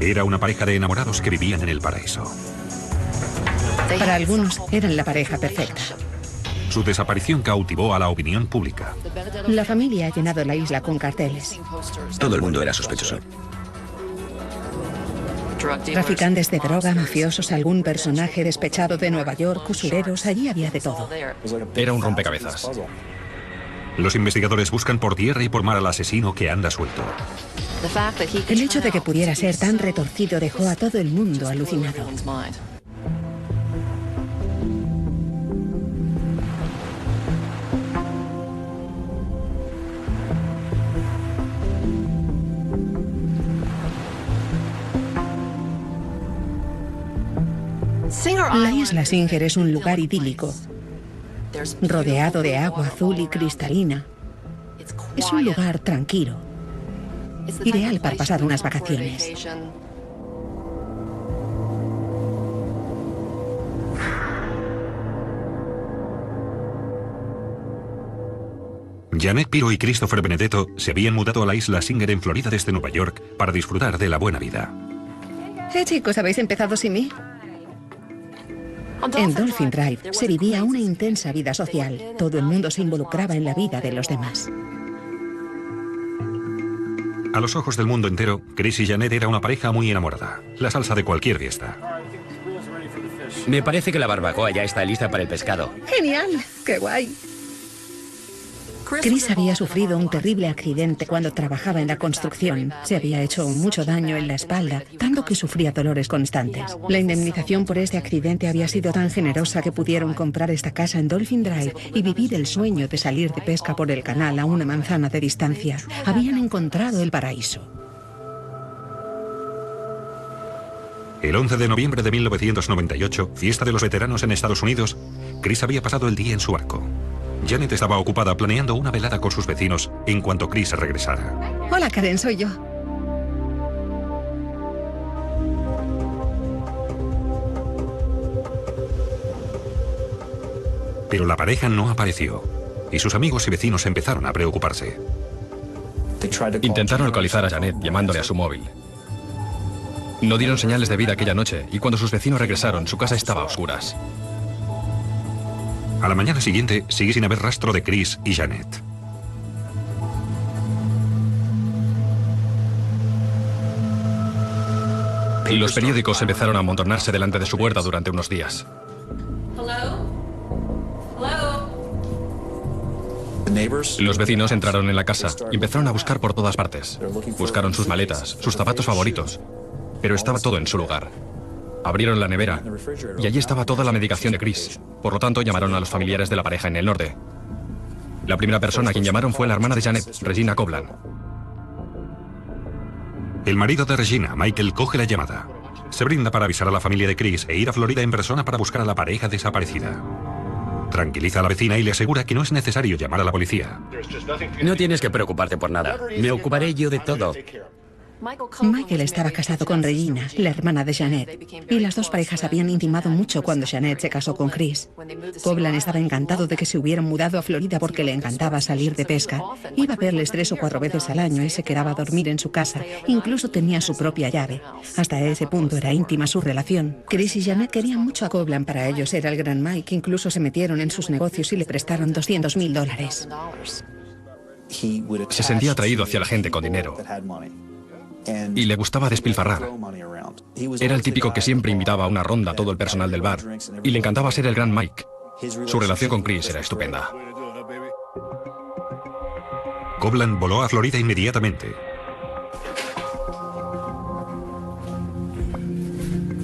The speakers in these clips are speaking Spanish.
Era una pareja de enamorados que vivían en el paraíso. Para algunos, eran la pareja perfecta. Su desaparición cautivó a la opinión pública. La familia ha llenado la isla con carteles. Todo el mundo era sospechoso. Traficantes de droga, mafiosos, algún personaje despechado de Nueva York, usureros, allí había de todo. Era un rompecabezas. Los investigadores buscan por tierra y por mar al asesino que anda suelto. El hecho de que pudiera ser tan retorcido dejó a todo el mundo alucinado. La isla Singer es un lugar idílico, rodeado de agua azul y cristalina. Es un lugar tranquilo, ideal para pasar unas vacaciones. Janet Pirro y Christopher Benedetto se habían mudado a la isla Singer en Florida desde Nueva York para disfrutar de la buena vida. Chicos, ¿habéis empezado sin mí? En Dolphin Drive se vivía una intensa vida social. Todo el mundo se involucraba en la vida de los demás. A los ojos del mundo entero, Chris y Janet era una pareja muy enamorada. La salsa de cualquier fiesta. Me parece que la barbacoa ya está lista para el pescado. ¡Genial! ¡Qué guay! Chris había sufrido un terrible accidente cuando trabajaba en la construcción. Se había hecho mucho daño en la espalda, tanto que sufría dolores constantes. La indemnización por este accidente había sido tan generosa que pudieron comprar esta casa en Dolphin Drive y vivir el sueño de salir de pesca por el canal a una manzana de distancia. Habían encontrado el paraíso. El 11 de noviembre de 1998, fiesta de los veteranos en Estados Unidos, Chris había pasado el día en su barco. Janet estaba ocupada planeando una velada con sus vecinos en cuanto Chris regresara. Hola, Karen, soy yo. Pero la pareja no apareció, y sus amigos y vecinos empezaron a preocuparse. Intentaron localizar a Janet llamándole a su móvil. No dieron señales de vida aquella noche, y cuando sus vecinos regresaron, su casa estaba a oscuras. A la mañana siguiente sigue sin haber rastro de Chris y Janet. Y los periódicos empezaron a amontonarse delante de su puerta durante unos días. Los vecinos entraron en la casa y empezaron a buscar por todas partes. Buscaron sus maletas, sus zapatos favoritos, pero estaba todo en su lugar. Abrieron la nevera y allí estaba toda la medicación de Chris. Por lo tanto, llamaron a los familiares de la pareja en el norte. La primera persona a quien llamaron fue la hermana de Janet, Regina Coblan. El marido de Regina, Michael, coge la llamada. Se brinda para avisar a la familia de Chris e ir a Florida en persona para buscar a la pareja desaparecida. Tranquiliza a la vecina y le asegura que no es necesario llamar a la policía. No tienes que preocuparte por nada. Me ocuparé yo de todo. Michael estaba casado con Regina, la hermana de Janet, y las dos parejas habían intimado mucho cuando Janet se casó con Chris. Coblan estaba encantado de que se hubieran mudado a Florida porque le encantaba salir de pesca. Iba a verles 3 o 4 veces al año y se quedaba a dormir en su casa. Incluso tenía su propia llave. Hasta ese punto era íntima su relación. Chris y Janet querían mucho a Coblan. Para ellos era el gran Mike. Incluso se metieron en sus negocios y le prestaron $200,000. Se sentía atraído hacia la gente con dinero y le gustaba despilfarrar. Era el típico que siempre invitaba a una ronda a todo el personal del bar y le encantaba ser el gran Mike. Su relación con Chris era estupenda. Coblan voló a Florida inmediatamente.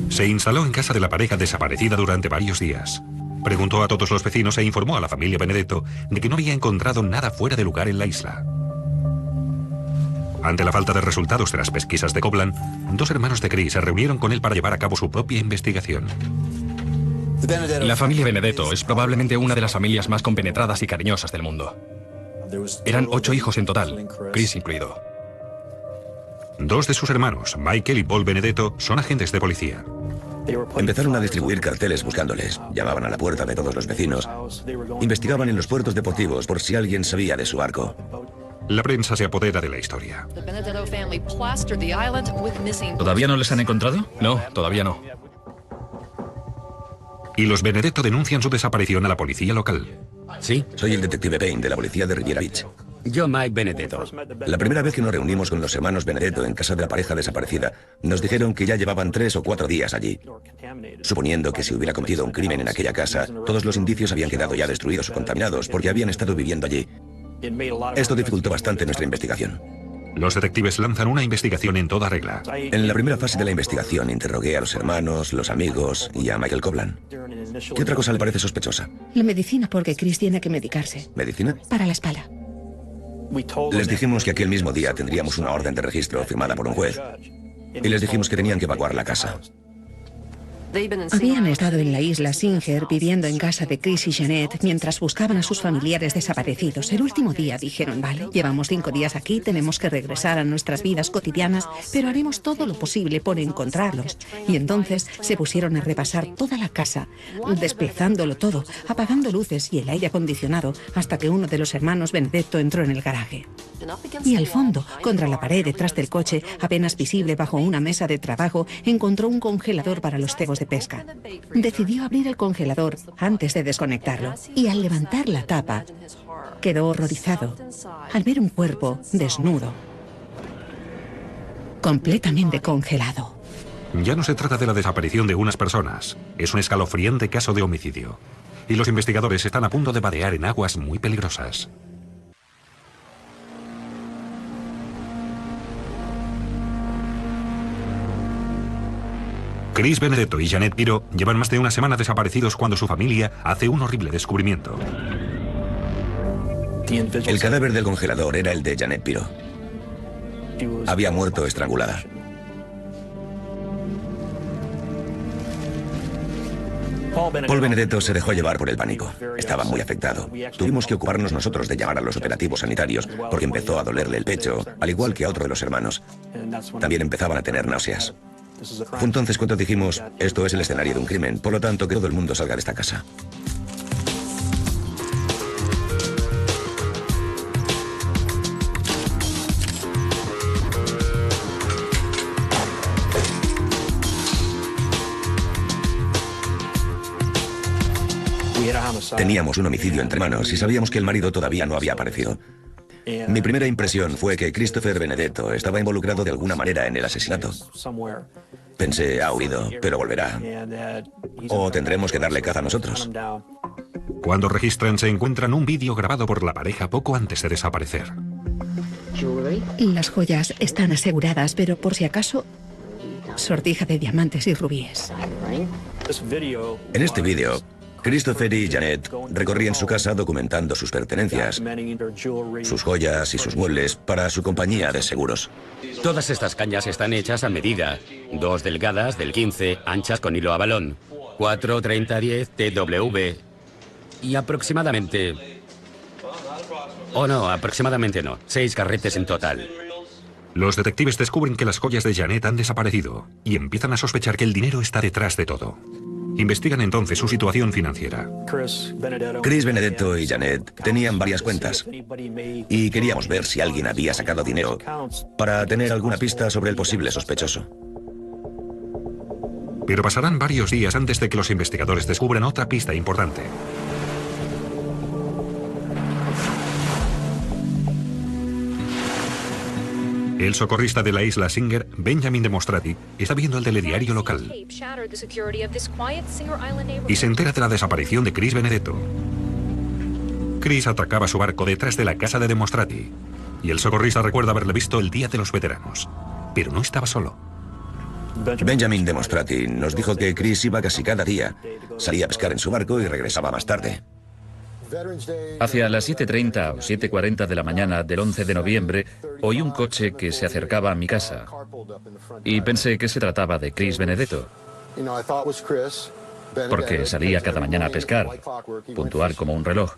Se instaló en casa de la pareja desaparecida durante varios días. Preguntó a todos los vecinos e informó a la familia Benedetto de que no había encontrado nada fuera de lugar en la isla. Ante la falta de resultados de las pesquisas de Coblan, 2 hermanos de Chris se reunieron con él para llevar a cabo su propia investigación. La familia Benedetto es probablemente una de las familias más compenetradas y cariñosas del mundo. Eran 8 hijos en total, Chris incluido. 2 de sus hermanos, Michael y Paul Benedetto, son agentes de policía. Empezaron a distribuir carteles buscándoles. Llamaban a la puerta de todos los vecinos. Investigaban en los puertos deportivos por si alguien sabía de su barco. La prensa se apodera de la historia. ¿Todavía no les han encontrado? No, todavía no. Y los Benedetto denuncian su desaparición a la policía local. ¿Sí? Soy el detective Payne de la policía de Riviera Beach. Yo, Mike Benedetto. La primera vez que nos reunimos con los hermanos Benedetto en casa de la pareja desaparecida, nos dijeron que ya llevaban 3 o 4 días allí. Suponiendo que si hubiera cometido un crimen en aquella casa, todos los indicios habían quedado ya destruidos o contaminados porque habían estado viviendo allí. Esto dificultó bastante nuestra investigación. Los detectives lanzan una investigación en toda regla. En la primera fase de la investigación interrogué a los hermanos, los amigos y a Michael Coblan. ¿Qué otra cosa le parece sospechosa? La medicina, porque Chris tiene que medicarse. ¿Medicina? Para la espalda. Les dijimos que aquel mismo día tendríamos una orden de registro firmada por un juez. Y les dijimos que tenían que evacuar la casa. Habían estado en la isla Singer viviendo en casa de Chris y Jeanette mientras buscaban a sus familiares desaparecidos. El último día dijeron, vale, llevamos 5 días aquí, tenemos que regresar a nuestras vidas cotidianas, pero haremos todo lo posible por encontrarlos. Y entonces se pusieron a repasar toda la casa, despezándolo todo, apagando luces y el aire acondicionado, hasta que uno de los hermanos Benedetto entró en el garaje. Y al fondo, contra la pared detrás del coche, apenas visible bajo una mesa de trabajo, encontró un congelador para los cebos de pesca. Decidió abrir el congelador antes de desconectarlo y al levantar la tapa quedó horrorizado al ver un cuerpo desnudo, completamente congelado. Ya no se trata de la desaparición de unas personas, es un escalofriante caso de homicidio. Y los investigadores están a punto de vadear en aguas muy peligrosas. Chris Benedetto y Jeanette Pirro llevan más de una semana desaparecidos cuando su familia hace un horrible descubrimiento. El cadáver del congelador era el de Jeanette Pirro. Había muerto estrangulada. Paul Benedetto se dejó llevar por el pánico. Estaba muy afectado. Tuvimos que ocuparnos nosotros de llamar a los operativos sanitarios porque empezó a dolerle el pecho, al igual que a otro de los hermanos. También empezaban a tener náuseas. Fue entonces cuando dijimos, esto es el escenario de un crimen, por lo tanto que todo el mundo salga de esta casa. Teníamos un homicidio entre manos y sabíamos que el marido todavía no había aparecido. Mi primera impresión fue que Christopher Benedetto estaba involucrado de alguna manera en el asesinato. Pensé, ha huido, pero volverá. O tendremos que darle caza a nosotros. Cuando registran, se encuentran un vídeo grabado por la pareja poco antes de desaparecer. Las joyas están aseguradas, pero por si acaso, sortija de diamantes y rubíes. En este vídeo, Christopher y Jeanette recorrían su casa documentando sus pertenencias, sus joyas y sus muebles para su compañía de seguros. Todas estas cañas están hechas a medida. 2 delgadas del 15, anchas con hilo a balón. 4 30-10 TW. Y aproximadamente... aproximadamente no. 6 carretes en total. Los detectives descubren que las joyas de Jeanette han desaparecido y empiezan a sospechar que el dinero está detrás de todo. Investigan entonces su situación financiera. Chris Benedetto y Jeanette tenían varias cuentas y queríamos ver si alguien había sacado dinero para tener alguna pista sobre el posible sospechoso. Pero pasarán varios días antes de que los investigadores descubran otra pista importante. El socorrista de la isla Singer, Benjamin Demostrati, está viendo el telediario local y se entera de la desaparición de Chris Benedetto. Chris atracaba su barco detrás de la casa de Demostrati y el socorrista recuerda haberle visto el Día de los Veteranos, pero no estaba solo. Benjamin Demostrati nos dijo que Chris iba casi cada día, salía a pescar en su barco y regresaba más tarde. Hacia las 7:30 o 7:40 de la mañana del 11 de noviembre, oí un coche que se acercaba a mi casa y pensé que se trataba de Chris Benedetto, porque salía cada mañana a pescar, puntual como un reloj.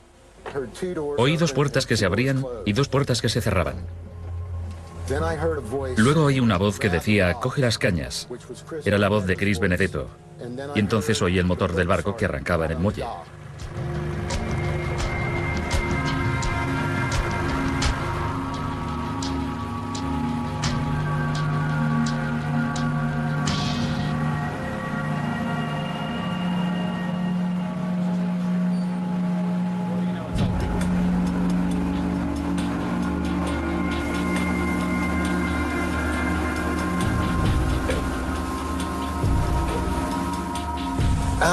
Oí 2 puertas que se abrían y 2 puertas que se cerraban. Luego oí una voz que decía, coge las cañas. Era la voz de Chris Benedetto. Y entonces oí el motor del barco que arrancaba en el muelle.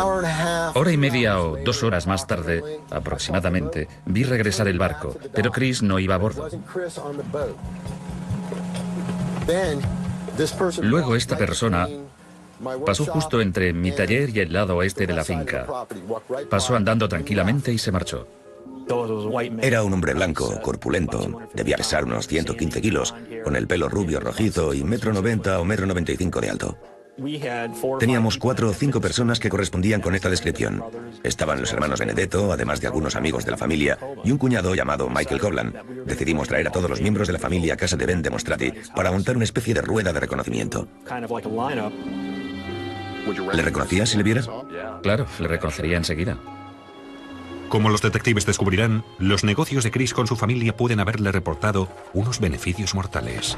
Hora y media o 2 horas más tarde, aproximadamente, vi regresar el barco, pero Chris no iba a bordo. Luego esta persona pasó justo entre mi taller y el lado oeste de la finca. Pasó andando tranquilamente y se marchó. Era un hombre blanco, corpulento, debía pesar unos 115 kilos, con el pelo rubio rojizo y 1,90 m o 1,95 m de alto. Teníamos 4 o 5 personas que correspondían con esta descripción. Estaban los hermanos Benedetto, además de algunos amigos de la familia, y un cuñado llamado Michael Coblan. Decidimos traer a todos los miembros de la familia a casa de Ben Demonstrati para montar una especie de rueda de reconocimiento. ¿Le reconocía si le viera? Claro, le reconocería enseguida. Como los detectives descubrirán, los negocios de Chris con su familia pueden haberle reportado unos beneficios mortales.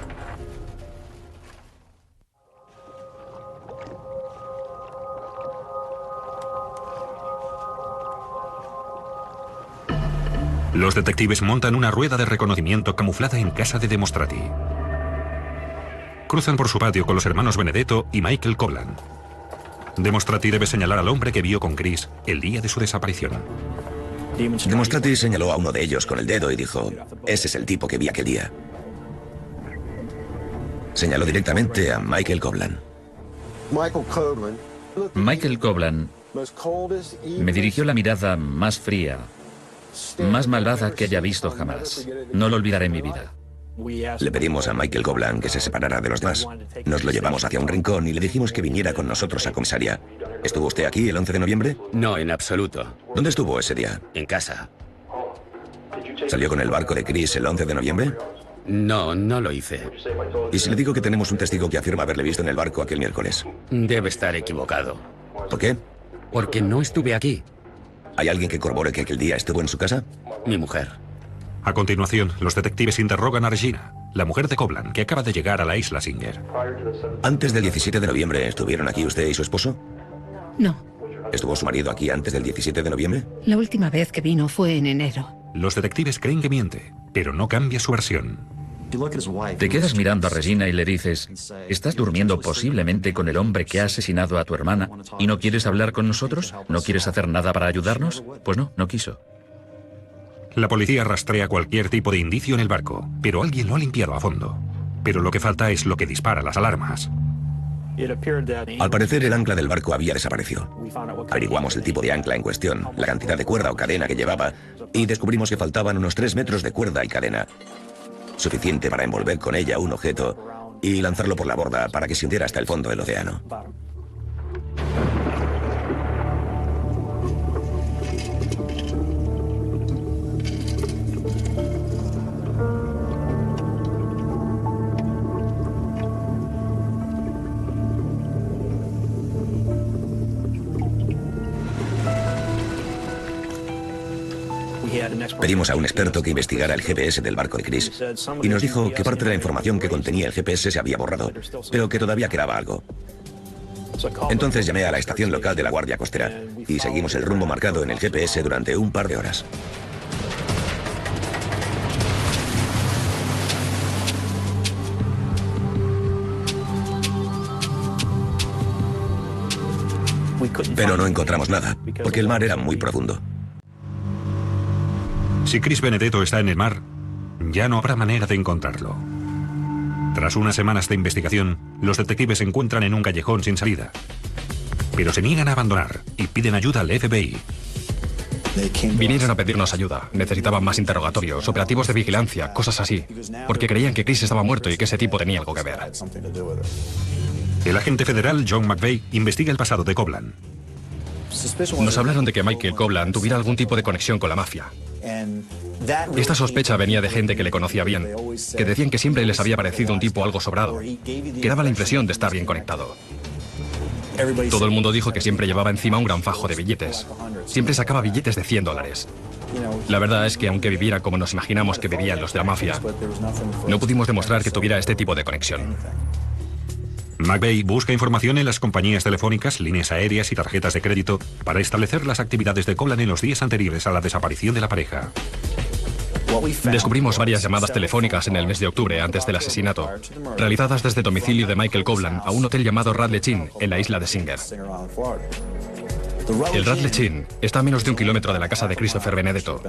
Los detectives montan una rueda de reconocimiento camuflada en casa de Demonstrati. Cruzan por su patio con los hermanos Benedetto y Michael Coblan. Demonstrati debe señalar al hombre que vio con Chris el día de su desaparición. Demonstrati señaló a uno de ellos con el dedo y dijo: ese es el tipo que vi aquel día. Señaló directamente a Michael Coblan. Michael Coblan me dirigió la mirada más fría, más malvada que haya visto jamás. No lo olvidaré en mi vida. Le pedimos a Michael Coblan que se separara de los demás. Nos lo llevamos hacia un rincón y le dijimos que viniera con nosotros a comisaría. ¿Estuvo usted aquí el 11 de noviembre? No, en absoluto. ¿Dónde estuvo ese día? En casa. ¿Salió con el barco de Chris el 11 de noviembre? No, no lo hice. ¿Y si le digo que tenemos un testigo que afirma haberle visto en el barco aquel miércoles? Debe estar equivocado. ¿Por qué? Porque no estuve aquí. ¿Hay alguien que corrobore que aquel día estuvo en su casa? Mi mujer. A continuación, los detectives interrogan a Regina, la mujer de Coblan, que acaba de llegar a la isla Singer. ¿Antes del 17 de noviembre estuvieron aquí usted y su esposo? No, ¿Estuvo su marido aquí antes del 17 de noviembre? la última vez que vino fue en enero. Los detectives creen que miente, pero no cambia su versión. Te quedas mirando a Regina y le dices: ¿estás durmiendo posiblemente con el hombre que ha asesinado a tu hermana y no quieres hablar con nosotros? ¿No quieres hacer nada para ayudarnos? Pues no quiso. La policía rastrea cualquier tipo de indicio en el barco, pero alguien lo ha limpiado a fondo. Pero lo que falta es lo que dispara las alarmas. Al parecer, el ancla del barco había desaparecido. Averiguamos el tipo de ancla en cuestión, la cantidad de cuerda o cadena que llevaba, y descubrimos que faltaban unos 3 metros de cuerda y cadena. Suficiente para envolver con ella un objeto y lanzarlo por la borda para que se hundiera hasta el fondo del océano. Pedimos a un experto que investigara el GPS del barco de Chris y nos dijo que parte de la información que contenía el GPS se había borrado, pero que todavía quedaba algo. Entonces llamé a la estación local de la Guardia Costera y seguimos el rumbo marcado en el GPS durante un par de horas. Pero no encontramos nada, porque el mar era muy profundo. Si Chris Benedetto está en el mar, ya no habrá manera de encontrarlo. Tras unas semanas de investigación, los detectives se encuentran en un callejón sin salida. Pero se niegan a abandonar y piden ayuda al FBI. Vinieron a pedirnos ayuda. Necesitaban más interrogatorios, operativos de vigilancia, cosas así. Porque creían que Chris estaba muerto y que ese tipo tenía algo que ver. El agente federal John McVeigh investiga el pasado de Coblan. Nos hablaron de que Michael Coblan tuviera algún tipo de conexión con la mafia. Esta sospecha venía de gente que le conocía bien, que decían que siempre les había parecido un tipo algo sobrado, que daba la impresión de estar bien conectado. Todo el mundo dijo que siempre llevaba encima un gran fajo de billetes. Siempre sacaba billetes de $100. La verdad es que aunque viviera como nos imaginamos que vivían los de la mafia, no pudimos demostrar que tuviera este tipo de conexión. McVeigh busca información en las compañías telefónicas, líneas aéreas y tarjetas de crédito para establecer las actividades de Coblan en los días anteriores a la desaparición de la pareja. Descubrimos varias llamadas telefónicas en el mes de octubre antes del asesinato, realizadas desde el domicilio de Michael Coblan a un hotel llamado Radley Inn en la isla de Singer. El Radley Inn está a menos de 1 kilómetro de la casa de Christopher Benedetto.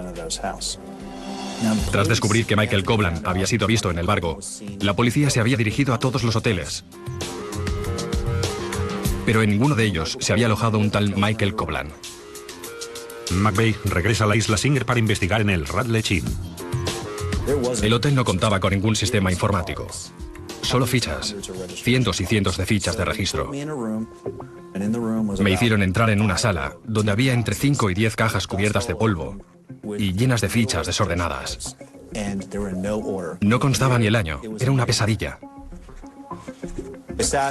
Tras descubrir que Michael Kovlan había sido visto en el barco, la policía se había dirigido a todos los hoteles. Pero en ninguno de ellos se había alojado un tal Michael Kovlan. McVeigh regresa a la isla Singer para investigar en el Radley Inn. El hotel no contaba con ningún sistema informático. Solo fichas. Cientos y cientos de fichas de registro. Me hicieron entrar en una sala donde había entre 5 y 10 cajas cubiertas de polvo y llenas de fichas desordenadas. No constaba ni el año. Era una pesadilla.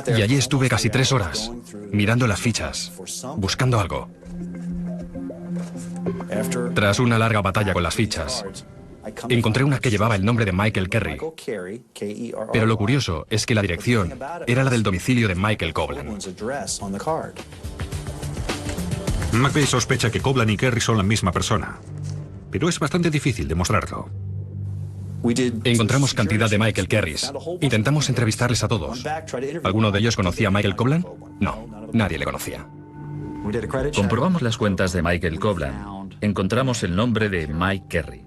Y allí estuve casi 3 horas, mirando las fichas, buscando algo. Tras una larga batalla con las fichas, encontré una que llevaba el nombre de Michael Kerry. Pero lo curioso es que la dirección era la del domicilio de Michael Kovlan. McVeigh sospecha que Kovlan y Kerry son la misma persona, pero es bastante difícil demostrarlo. Encontramos cantidad de Michael Kerrys. Intentamos entrevistarles a todos. ¿Alguno de ellos conocía a Michael Kovlan? No, nadie le conocía. Comprobamos las cuentas de Michael Kovlan. Encontramos el nombre de Mike Kerry.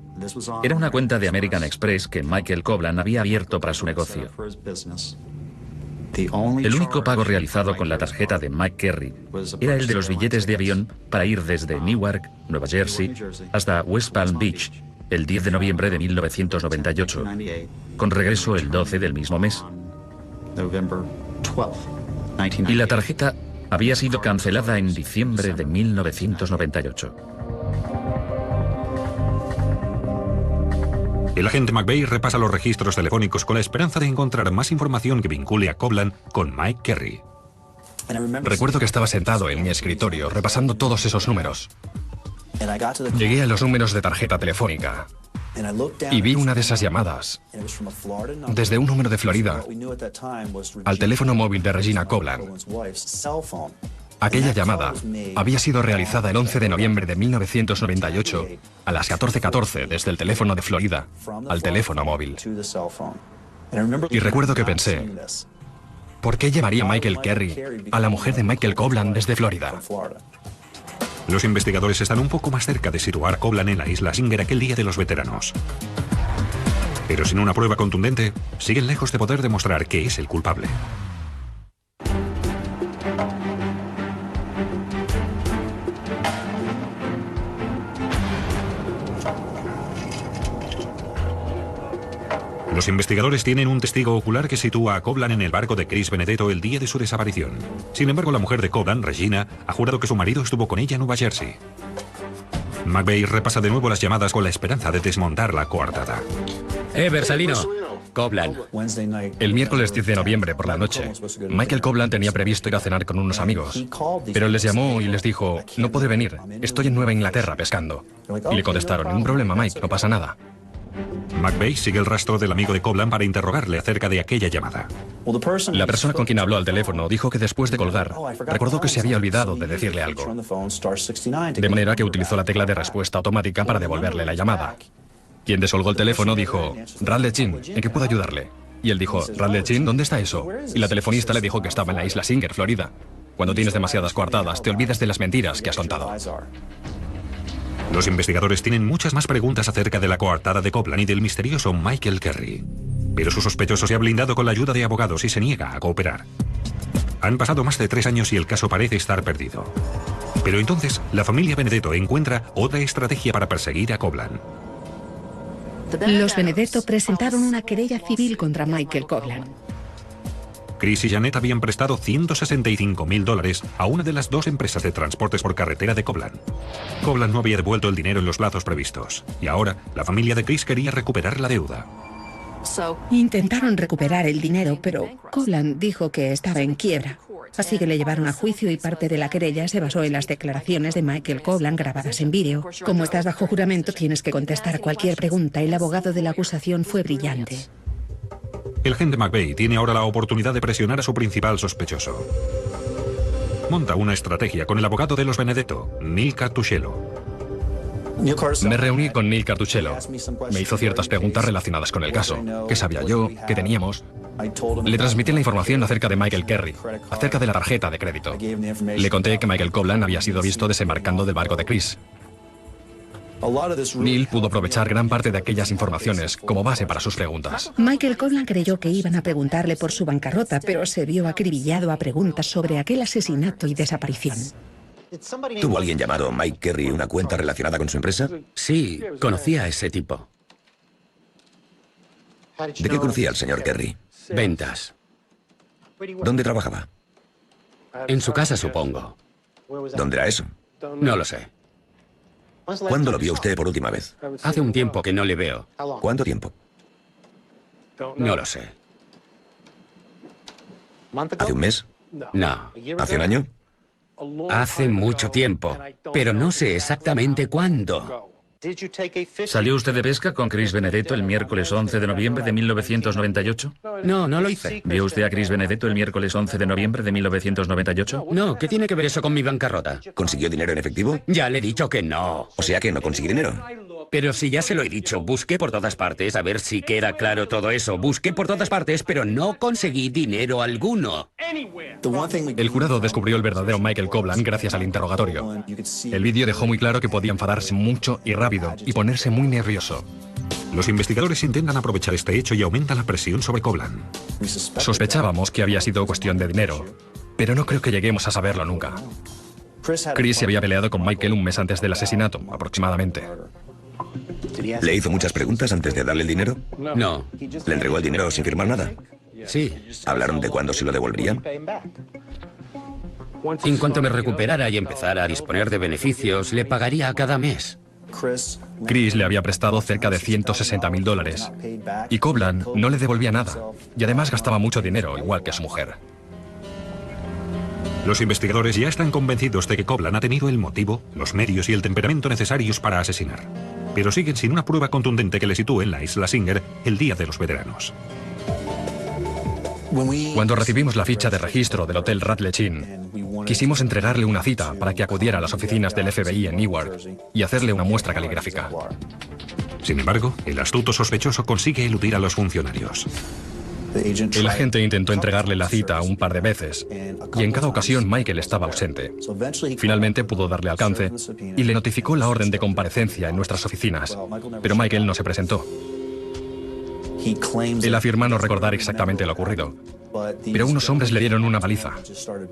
Era una cuenta de American Express que Michael Kovlan había abierto para su negocio. El único pago realizado con la tarjeta de Mike Kerry era el de los billetes de avión para ir desde Newark, Nueva Jersey, hasta West Palm Beach, el 10 de noviembre de 1998, con regreso el 12 del mismo mes. Y la tarjeta había sido cancelada en diciembre de 1998. El agente McVeigh repasa los registros telefónicos con la esperanza de encontrar más información que vincule a Kovlan con Mike Kerry. Recuerdo que estaba sentado en mi escritorio repasando todos esos números. Llegué a los números de tarjeta telefónica y vi una de esas llamadas desde un número de Florida al teléfono móvil de Regina Kovlan. Aquella llamada había sido realizada el 11 de noviembre de 1998 a las 14:14 desde el teléfono de Florida al teléfono móvil. Y recuerdo que pensé, ¿por qué llamaría Michael Kerry a la mujer de Michael Kovlan desde Florida? Los investigadores están un poco más cerca de situar a Kovlan en la isla Singer aquel día de los veteranos. Pero sin una prueba contundente, siguen lejos de poder demostrar que es el culpable. Los investigadores tienen un testigo ocular que sitúa a Kovlan en el barco de Chris Benedetto el día de su desaparición. Sin embargo, la mujer de Kovlan, Regina, ha jurado que su marido estuvo con ella en Nueva Jersey. McVeigh repasa de nuevo las llamadas con la esperanza de desmontar la coartada. Bersalino. Kovlan. El miércoles 10 de noviembre por la noche, Michael Kovlan tenía previsto ir a cenar con unos amigos, pero les llamó y les dijo, no puede venir, estoy en Nueva Inglaterra pescando. Y le contestaron, ningún problema, Mike, no pasa nada. McVeigh sigue el rastro del amigo de Kovlan para interrogarle acerca de aquella llamada. La persona con quien habló al teléfono dijo que después de colgar, recordó que se había olvidado de decirle algo. De manera que utilizó la tecla de respuesta automática para devolverle la llamada. Quien descolgó el teléfono dijo, Radley Inn, ¿en qué puedo ayudarle? Y él dijo, Radley Inn, ¿dónde está eso? Y la telefonista le dijo que estaba en la isla Singer, Florida. Cuando tienes demasiadas coartadas, te olvidas de las mentiras que has contado. Los investigadores tienen muchas más preguntas acerca de la coartada de Kovlan y del misterioso Michael Kerry. Pero su sospechoso se ha blindado con la ayuda de abogados y se niega a cooperar. Han pasado más de 3 años y el caso parece estar perdido. Pero entonces, la familia Benedetto encuentra otra estrategia para perseguir a Kovlan. Los Benedetto presentaron una querella civil contra Michael Kovlan. Chris y Janet habían prestado $165.000 a una de las 2 empresas de transportes por carretera de Kovlan. Kovlan no había devuelto el dinero en los plazos previstos, y ahora la familia de Chris quería recuperar la deuda. Intentaron recuperar el dinero, pero Kovlan dijo que estaba en quiebra. Así que le llevaron a juicio y parte de la querella se basó en las declaraciones de Michael Kovlan grabadas en vídeo. Como estás bajo juramento, tienes que contestar cualquier pregunta y el abogado de la acusación fue brillante. El agente McVeigh tiene ahora la oportunidad de presionar a su principal sospechoso. Monta una estrategia con el abogado de los Benedetto, Neil Cartuchello. Me reuní con Neil Cartuchello. Me hizo ciertas preguntas relacionadas con el caso. ¿Qué sabía yo? ¿Qué teníamos? Le transmití la información acerca de Michael Kerry, acerca de la tarjeta de crédito. Le conté que Michael Kovlan había sido visto desembarcando del barco de Chris. Neil pudo aprovechar gran parte de aquellas informaciones como base para sus preguntas. Michael Kovlan creyó que iban a preguntarle por su bancarrota, pero se vio acribillado a preguntas sobre aquel asesinato y desaparición. ¿Tuvo alguien llamado Mike Kerry una cuenta relacionada con su empresa? Sí, conocía a ese tipo. ¿De qué conocía el señor Kerry? Ventas. ¿Dónde trabajaba? En su casa, supongo. ¿Dónde era eso? No lo sé. ¿Cuándo lo vio usted por última vez? Hace un tiempo que no le veo. ¿Cuánto tiempo? No lo sé. ¿Hace un mes? No. ¿Hace un año? Hace mucho tiempo, pero no sé exactamente cuándo. ¿Salió usted de pesca con Chris Benedetto el miércoles 11 de noviembre de 1998? No, no lo hice. ¿Vio usted a Chris Benedetto el miércoles 11 de noviembre de 1998? No, ¿qué tiene que ver eso con mi bancarrota? ¿Consiguió dinero en efectivo? Ya le he dicho que no. O sea que no consiguió dinero. Pero si ya se lo he dicho, busqué por todas partes a ver si queda claro todo eso. Busqué por todas partes, pero no conseguí dinero alguno. El jurado descubrió el verdadero Michael Kovlan gracias al interrogatorio. El vídeo dejó muy claro que podía enfadarse mucho y rápido y ponerse muy nervioso. Los investigadores intentan aprovechar este hecho y aumentan la presión sobre Kovlan. Sospechábamos que había sido cuestión de dinero, pero no creo que lleguemos a saberlo nunca. Chris se había peleado con Michael un mes antes del asesinato, aproximadamente. ¿Le hizo muchas preguntas antes de darle el dinero? No. ¿Le entregó el dinero sin firmar nada? Sí. ¿Hablaron de cuándo se lo devolverían? En cuanto me recuperara y empezara a disponer de beneficios, le pagaría cada mes. Chris le había prestado cerca de $160.000 y Kovlan no le devolvía nada, y además gastaba mucho dinero, igual que su mujer. Los investigadores ya están convencidos de que Kovlan ha tenido el motivo, los medios y el temperamento necesarios para asesinar. Pero siguen sin una prueba contundente que le sitúe en la isla Singer el Día de los Veteranos. Cuando recibimos la ficha de registro del Hotel Rattledge Inn, quisimos entregarle una cita para que acudiera a las oficinas del FBI en Newark y hacerle una muestra caligráfica. Sin embargo, el astuto sospechoso consigue eludir a los funcionarios. El agente intentó entregarle la cita un par de veces y en cada ocasión Michael estaba ausente. Finalmente pudo darle alcance y le notificó la orden de comparecencia en nuestras oficinas, pero Michael no se presentó. Él afirma no recordar exactamente lo ocurrido, pero unos hombres le dieron una paliza.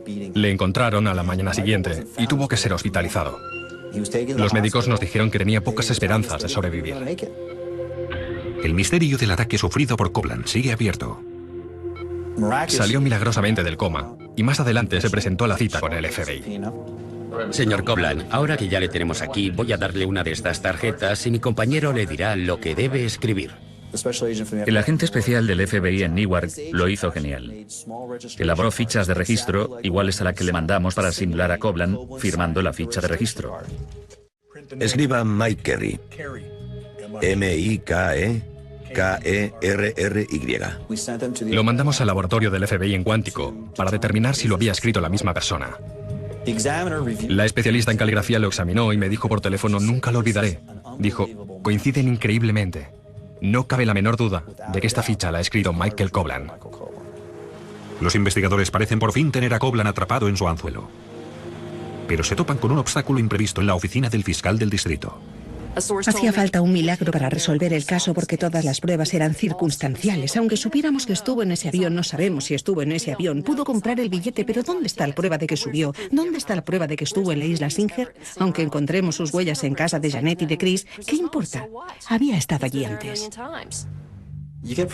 Le encontraron a la mañana siguiente y tuvo que ser hospitalizado. Los médicos nos dijeron que tenía pocas esperanzas de sobrevivir. El misterio del ataque sufrido por Kovlan sigue abierto. Salió milagrosamente del coma y más adelante se presentó a la cita con el FBI. Señor Kovlan, ahora que ya le tenemos aquí, voy a darle una de estas tarjetas y mi compañero le dirá lo que debe escribir. El agente especial del FBI en Newark lo hizo genial. Elaboró fichas de registro iguales a la que le mandamos para simular a Kovlan firmando la ficha de registro. Escriba Mike Kerry. M-I-K-E-K-E-R-R-Y. Lo mandamos al laboratorio del FBI en Quantico para determinar si lo había escrito la misma persona. La especialista en caligrafía lo examinó y me dijo por teléfono, nunca lo olvidaré. Dijo, coinciden increíblemente. No cabe la menor duda de que esta ficha la ha escrito Michael Kovlan. Los investigadores parecen por fin tener a Kovlan atrapado en su anzuelo. Pero se topan con un obstáculo imprevisto en la oficina del fiscal del distrito. Hacía falta un milagro para resolver el caso porque todas las pruebas eran circunstanciales. Aunque supiéramos que estuvo en ese avión, no sabemos si estuvo en ese avión. Pudo comprar el billete, pero ¿dónde está la prueba de que subió? ¿Dónde está la prueba de que estuvo en la isla Singer? Aunque encontremos sus huellas en casa de Janet y de Chris, ¿qué importa? Había estado allí antes.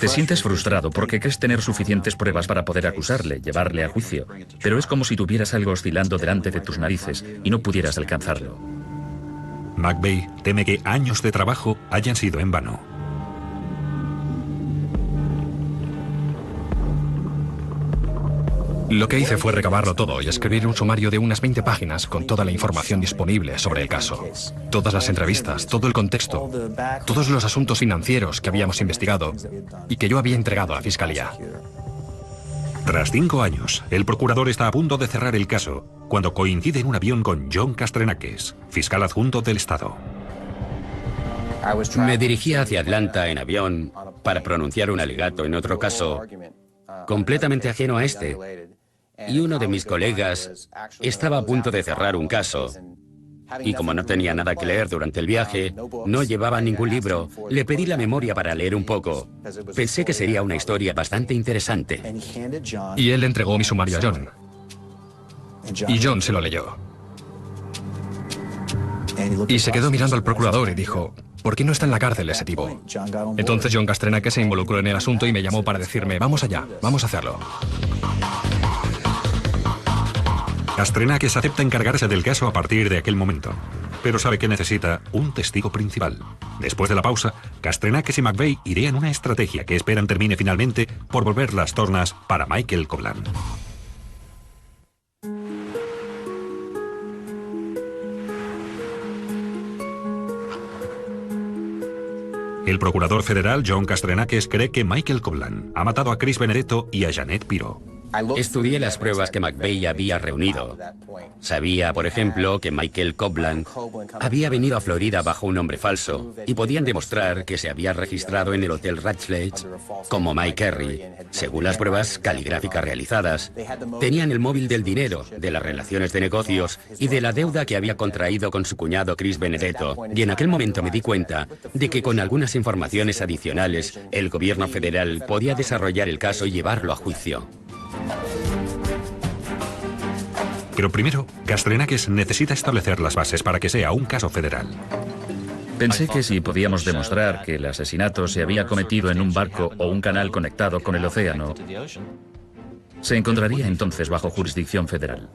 Te sientes frustrado porque crees tener suficientes pruebas para poder acusarle, llevarle a juicio. Pero es como si tuvieras algo oscilando delante de tus narices y no pudieras alcanzarlo. McVeigh teme que años de trabajo hayan sido en vano. Lo que hice fue recabarlo todo y escribir un sumario de unas 20 páginas con toda la información disponible sobre el caso. Todas las entrevistas, todo el contexto, todos los asuntos financieros que habíamos investigado y que yo había entregado a la fiscalía. Tras 5 años, el procurador está a punto de cerrar el caso cuando coincide en un avión con John Castrenakes, fiscal adjunto del estado. Me dirigía hacia Atlanta en avión para pronunciar un alegato en otro caso completamente ajeno a este. Y uno de mis colegas estaba a punto de cerrar un caso. Y como no tenía nada que leer durante el viaje, no llevaba ningún libro, le pedí la memoria para leer un poco. Pensé que sería una historia bastante interesante. Y él le entregó mi sumario a John. Y John se lo leyó. Y se quedó mirando al procurador y dijo: ¿por qué no está en la cárcel ese tipo? Entonces John Castrenake se involucró en el asunto y me llamó para decirme: vamos allá, vamos a hacerlo. Castrenake acepta encargarse del caso a partir de aquel momento, pero sabe que necesita un testigo principal. Después de la pausa, Castrenake y McVeigh idean una estrategia que esperan termine finalmente por volver las tornas para Michael Kovlan. El procurador federal John Castrenake cree que Michael Kovlan ha matado a Chris Benedetto y a Janet Piró. Estudié las pruebas que McVeigh había reunido. Sabía, por ejemplo, que Michael Kovlan había venido a Florida bajo un nombre falso y podían demostrar que se había registrado en el Hotel Radcliffe como Mike Kerry. Según las pruebas caligráficas realizadas, tenían el móvil del dinero, de las relaciones de negocios y de la deuda que había contraído con su cuñado Chris Benedetto. Y en aquel momento me di cuenta de que con algunas informaciones adicionales, el gobierno federal podía desarrollar el caso y llevarlo a juicio. Pero primero, Castrenake necesita establecer las bases para que sea un caso federal. Pensé que si podíamos demostrar que el asesinato se había cometido en un barco o un canal conectado con el océano, se encontraría entonces bajo jurisdicción federal.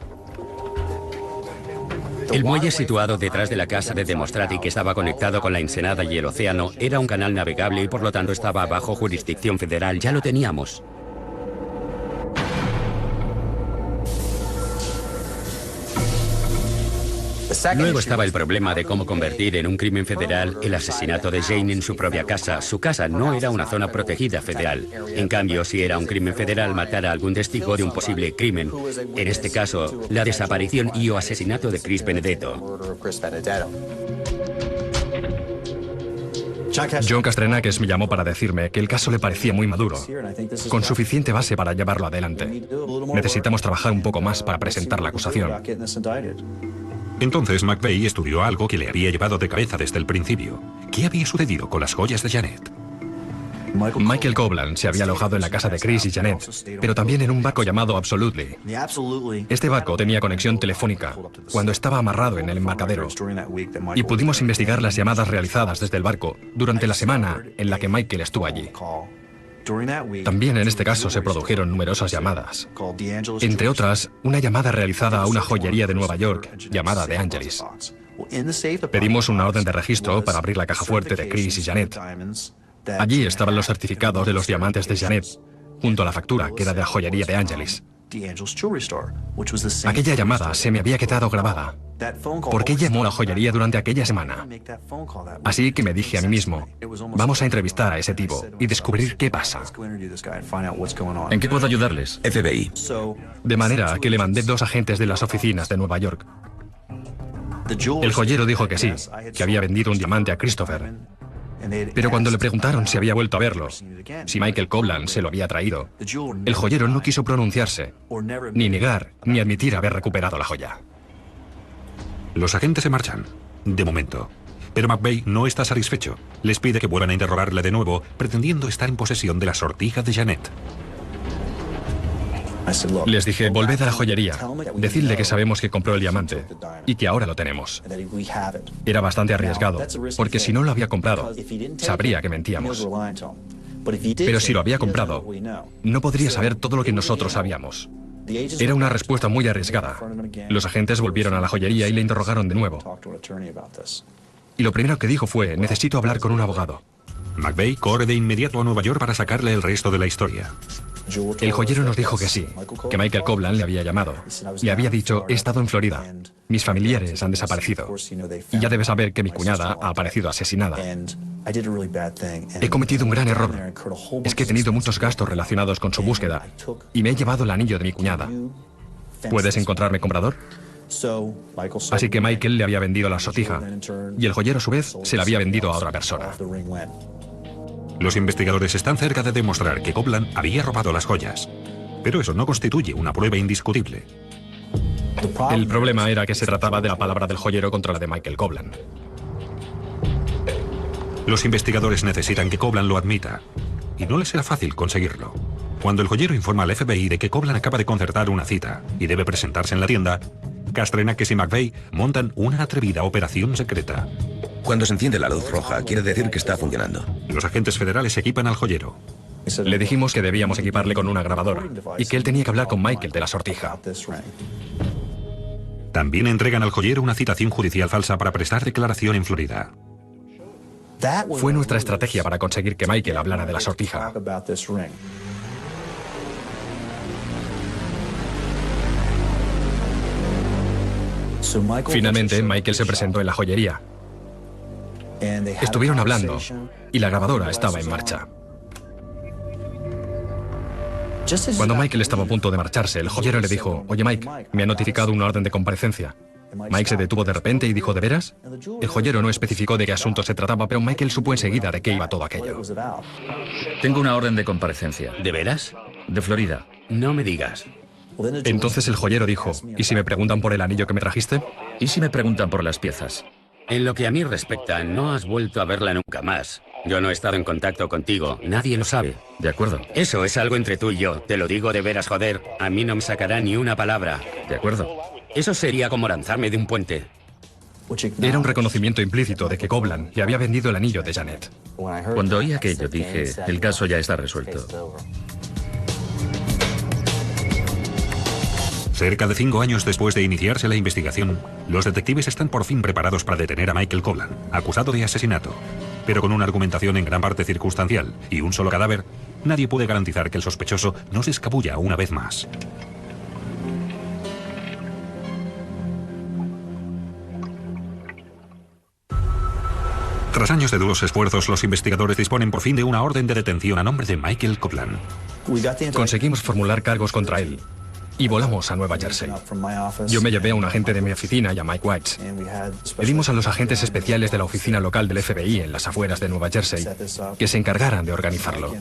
El muelle situado detrás de la casa de Demostrati, que estaba conectado con la Ensenada y el océano, era un canal navegable y por lo tanto estaba bajo jurisdicción federal. Ya lo teníamos. Luego estaba el problema de cómo convertir en un crimen federal el asesinato de Jane en su propia casa. Su casa no era una zona protegida federal. En cambio, si era un crimen federal matar a algún testigo de un posible crimen, en este caso, la desaparición y o asesinato de Chris Benedetto. John Castrenake me llamó para decirme que el caso le parecía muy maduro, con suficiente base para llevarlo adelante. Necesitamos trabajar un poco más para presentar la acusación. Entonces McVeigh estudió algo que le había llevado de cabeza desde el principio. ¿Qué había sucedido con las joyas de Janet? Michael Kovlan se había alojado en la casa de Chris y Janet, pero también en un barco llamado Absolutely. Este barco tenía conexión telefónica cuando estaba amarrado en el embarcadero y pudimos investigar las llamadas realizadas desde el barco durante la semana en la que Michael estuvo allí. También en este caso se produjeron numerosas llamadas, entre otras, una llamada realizada a una joyería de Nueva York llamada The Angelis. Pedimos una orden de registro para abrir la caja fuerte de Chris y Janet. Allí estaban los certificados de los diamantes de Janet, junto a la factura que era de la joyería de Angelis. Aquella llamada se me había quedado grabada. ¿Por qué llamó a la joyería durante aquella semana? Así que me dije a mí mismo, vamos a entrevistar a ese tipo y descubrir qué pasa. ¿En qué puedo ayudarles? FBI. De manera que le mandé 2 agentes de las oficinas de Nueva York. El joyero dijo que sí, que había vendido un diamante a Christopher. Pero cuando le preguntaron si había vuelto a verlo, si Michael Kovlan se lo había traído, el joyero no quiso pronunciarse, ni negar, ni admitir haber recuperado la joya. Los agentes se marchan, de momento. Pero McVeigh no está satisfecho. Les pide que vuelvan a interrogarle de nuevo, pretendiendo estar en posesión de la sortija de Janet. Les dije, volved a la joyería, decidle que sabemos que compró el diamante y que ahora lo tenemos. Era bastante arriesgado, porque si no lo había comprado, sabría que mentíamos. Pero si lo había comprado, no podría saber todo lo que nosotros sabíamos. Era una respuesta muy arriesgada. Los agentes volvieron a la joyería y le interrogaron de nuevo. Y lo primero que dijo fue, necesito hablar con un abogado. McVeigh corre de inmediato a Nueva York para sacarle el resto de la historia. El joyero nos dijo que sí, que Michael Kovlan le había llamado. Le había dicho, he estado en Florida. Mis familiares han desaparecido. Y ya debes saber que mi cuñada ha aparecido asesinada. He cometido un gran error. Es que he tenido muchos gastos relacionados con su búsqueda y me he llevado el anillo de mi cuñada. ¿Puedes encontrarme comprador? Así que Michael le había vendido la sortija, y el joyero a su vez se la había vendido a otra persona. Los investigadores están cerca de demostrar que Copeland había robado las joyas, pero eso no constituye una prueba indiscutible. El problema era que se trataba de la palabra del joyero contra la de Michael Copeland. Los investigadores necesitan que Copeland lo admita, y no les será fácil conseguirlo. Cuando el joyero informa al FBI de que Copeland acaba de concertar una cita y debe presentarse en la tienda, Castrenakes y McVeigh montan una atrevida operación secreta. Cuando se enciende la luz roja, quiere decir que está funcionando. Los agentes federales equipan al joyero. Le dijimos que debíamos equiparle con una grabadora y que él tenía que hablar con Michael de la sortija. También entregan al joyero una citación judicial falsa para prestar declaración en Florida. Fue nuestra estrategia para conseguir que Michael hablara de la sortija. Finalmente, Michael se presentó en la joyería. Estuvieron hablando y la grabadora estaba en marcha. Cuando Michael estaba a punto de marcharse, el joyero le dijo: «Oye, Mike, me ha notificado una orden de comparecencia». Mike se detuvo de repente y dijo: «¿De veras?». El joyero no especificó de qué asunto se trataba, pero Michael supo enseguida de qué iba todo aquello. Tengo una orden de comparecencia. ¿De veras? De Florida. No me digas. Entonces el joyero dijo: «¿Y si me preguntan por el anillo que me trajiste?». ¿Y si me preguntan por las piezas? En lo que a mí respecta, no has vuelto a verla nunca más. Yo no he estado en contacto contigo, nadie lo sabe. De acuerdo. Eso es algo entre tú y yo, te lo digo de veras, joder. A mí no me sacará ni una palabra. De acuerdo. Eso sería como lanzarme de un puente. Era un reconocimiento implícito de que Copeland le había vendido el anillo de Janet. Cuando oí aquello dije: el caso ya está resuelto. Cerca de 5 años después de iniciarse la investigación, los detectives están por fin preparados para detener a Michael Copeland, acusado de asesinato. Pero con una argumentación en gran parte circunstancial y un solo cadáver, nadie puede garantizar que el sospechoso no se escabulla una vez más. Tras años de duros esfuerzos, los investigadores disponen por fin de una orden de detención a nombre de Michael Copeland. Conseguimos formular cargos contra él y volamos a Nueva Jersey. Yo me llevé a un agente de mi oficina y a Mike White. Pedimos a los agentes especiales de la oficina local del FBI en las afueras de Nueva Jersey que se encargaran de organizarlo.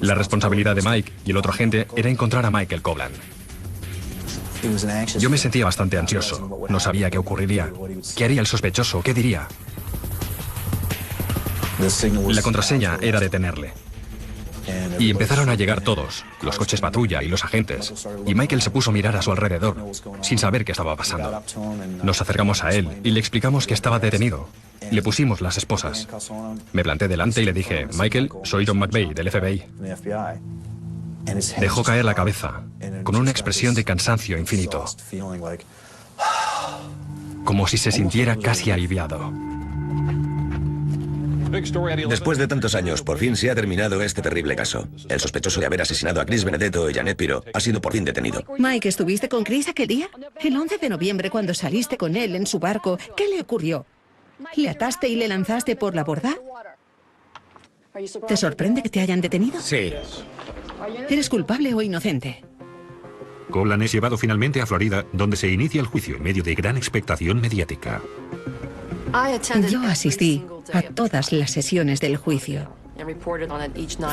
La responsabilidad de Mike y el otro agente era encontrar a Michael Copeland. Yo me sentía bastante ansioso. No sabía qué ocurriría. ¿Qué haría el sospechoso? ¿Qué diría? La contraseña era detenerle. Y empezaron a llegar todos, los coches patrulla y los agentes, y Michael se puso a mirar a su alrededor, sin saber qué estaba pasando. Nos acercamos a él y le explicamos que estaba detenido. Le pusimos las esposas. Me planté delante y le dije: «Michael, soy John McVeigh, del FBI». Dejó caer la cabeza, con una expresión de cansancio infinito, como si se sintiera casi aliviado. Después de tantos años, por fin se ha terminado este terrible caso. El sospechoso de haber asesinado a Chris Benedetto y Janet Pirro ha sido por fin detenido. Mike, ¿estuviste con Chris aquel día? El 11 de noviembre, cuando saliste con él en su barco, ¿qué le ocurrió? ¿Le ataste y le lanzaste por la borda? ¿Te sorprende que te hayan detenido? Sí. ¿Eres culpable o inocente? Copeland es llevado finalmente a Florida, donde se inicia el juicio en medio de gran expectación mediática. Yo asistí a todas las sesiones del juicio.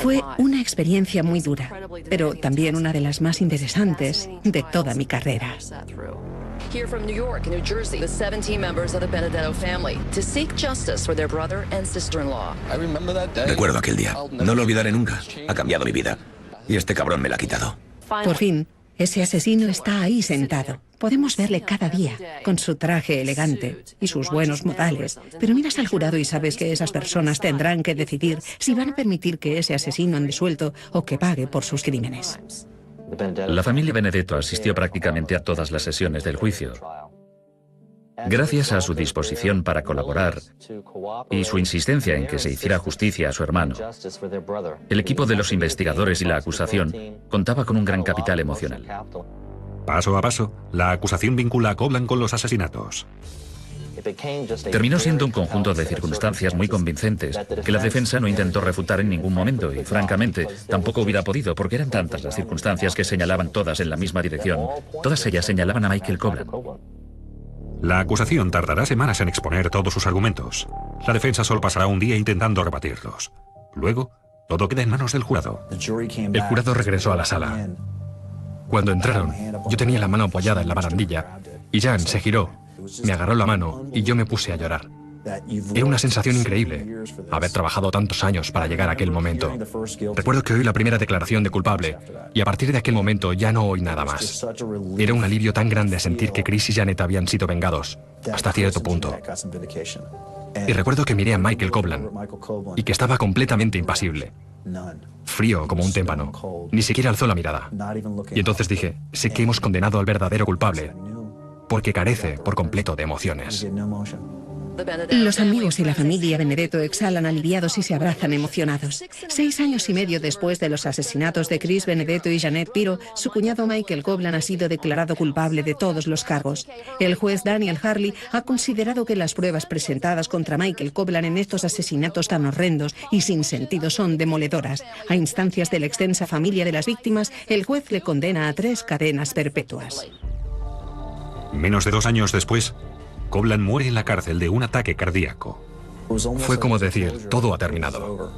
Fue una experiencia muy dura, pero también una de las más interesantes de toda mi carrera. Here from New York and New Jersey, the 17 members of the Benedetto family to seek justice for their brother and sister-in-law. Recuerdo aquel día. No lo olvidaré nunca. Ha cambiado mi vida. Y este cabrón me la ha quitado. Por fin, ese asesino está ahí sentado. Podemos verle cada día, con su traje elegante y sus buenos modales. Pero miras al jurado y sabes que esas personas tendrán que decidir si van a permitir que ese asesino ande suelto o que pague por sus crímenes. La familia Benedetto asistió prácticamente a todas las sesiones del juicio. Gracias a su disposición para colaborar y su insistencia en que se hiciera justicia a su hermano, el equipo de los investigadores y la acusación contaba con un gran capital emocional. Paso a paso, la acusación vincula a Copeland con los asesinatos. Terminó siendo un conjunto de circunstancias muy convincentes que la defensa no intentó refutar en ningún momento y, francamente, tampoco hubiera podido porque eran tantas las circunstancias que señalaban todas en la misma dirección. Todas ellas señalaban a Michael Copeland. La acusación tardará semanas en exponer todos sus argumentos. La defensa solo pasará un día intentando rebatirlos. Luego, todo queda en manos del jurado. El jurado regresó a la sala. Cuando entraron, yo tenía la mano apoyada en la barandilla y Jan se giró, me agarró la mano y yo me puse a llorar. Era una sensación increíble, haber trabajado tantos años para llegar a aquel momento. Recuerdo que oí la primera declaración de culpable y a partir de aquel momento ya no oí nada más. Era un alivio tan grande sentir que Chris y Janet habían sido vengados, hasta cierto punto. Y recuerdo que miré a Michael Coblan y que estaba completamente impasible. Frío como un témpano. Ni siquiera alzó la mirada. Y entonces dije, sé que hemos condenado al verdadero culpable, porque carece por completo de emociones. Los amigos y la familia Benedetto exhalan aliviados y se abrazan emocionados. 6 años y medio después de los asesinatos de Chris Benedetto y Janet Pirro, su cuñado Michael Coblan ha sido declarado culpable de todos los cargos. El juez Daniel Harley ha considerado que las pruebas presentadas contra Michael Coblan en estos asesinatos tan horrendos y sin sentido son demoledoras. A instancias de la extensa familia de las víctimas, el juez le condena a 3 cadenas perpetuas. Menos de 2 años después, Coblan muere en la cárcel de un ataque cardíaco. Fue como decir, todo ha terminado.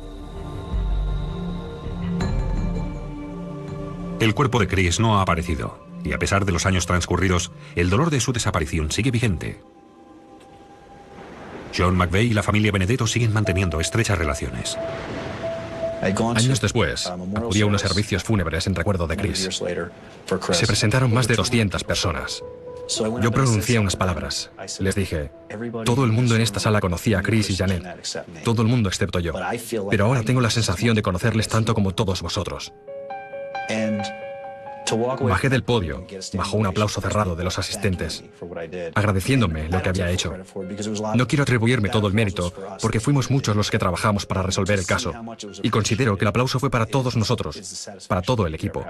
El cuerpo de Chris no ha aparecido, y a pesar de los años transcurridos, el dolor de su desaparición sigue vigente. John McVeigh y la familia Benedetto siguen manteniendo estrechas relaciones. Años después, acudí a unos servicios fúnebres en recuerdo de Chris. Se presentaron más de 200 personas. Yo pronuncié unas palabras. Les dije, todo el mundo en esta sala conocía a Chris y Janet. Todo el mundo excepto yo. Pero ahora tengo la sensación de conocerles tanto como todos vosotros. Bajé del podio, bajo un aplauso cerrado de los asistentes, agradeciéndome lo que había hecho. No quiero atribuirme todo el mérito, porque fuimos muchos los que trabajamos para resolver el caso, y considero que el aplauso fue para todos nosotros, para todo el equipo.